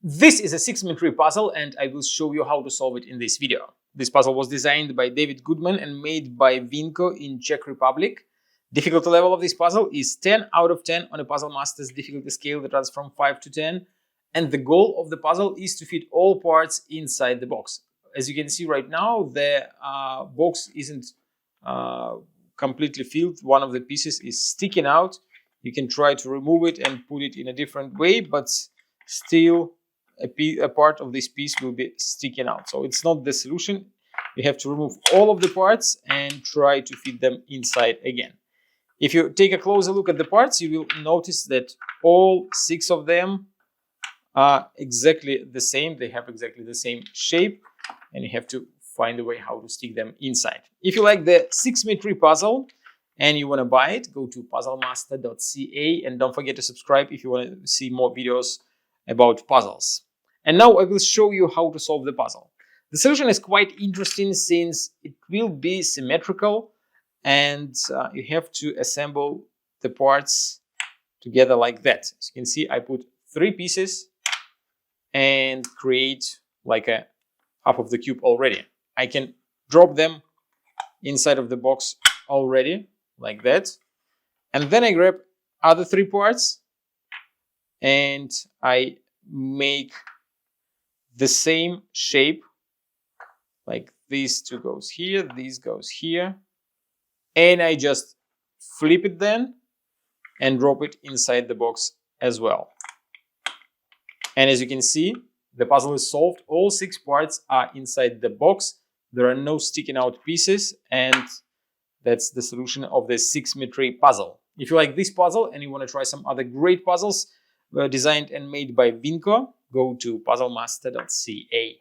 This is a Sixmetry puzzle and I will show you how to solve it in this video. This puzzle was designed by David Goodman and made by Vinco in Czech Republic. Difficulty level of this puzzle is 10 out of 10 on a Puzzle Master's difficulty scale that runs from 5 to 10. And the goal of the puzzle is to fit all parts inside the box. As you can see right now, the box isn't completely filled. One of the pieces is sticking out. You can try to remove it and put it in a different way, but still a part of this piece will be sticking out. So it's not the solution. You have to remove all of the parts and try to fit them inside again. If you take a closer look at the parts, you will notice that all 6 of them are exactly the same. They have exactly the same shape, and you have to find a way how to stick them inside. If you like the Sixmetry puzzle and you want to buy it, go to puzzlemaster.ca and don't forget to subscribe if you want to see more videos about puzzles. And now I will show you how to solve the puzzle. The solution is quite interesting since it will be symmetrical and you have to assemble the parts together like that. As you can see, I put 3 pieces and create like a half of the cube already. I can drop them inside of the box already like that. And then I grab other 3 parts and I make the same shape, like these 2 goes here, these goes here, and I just flip it then and drop it inside the box as well. And as you can see, the puzzle is solved. All 6 parts are inside the box. There are no sticking out pieces, and that's the solution of the Sixmetry puzzle. If you like this puzzle and you want to try some other great puzzles designed and made by Vinco, go to puzzlemaster.ca.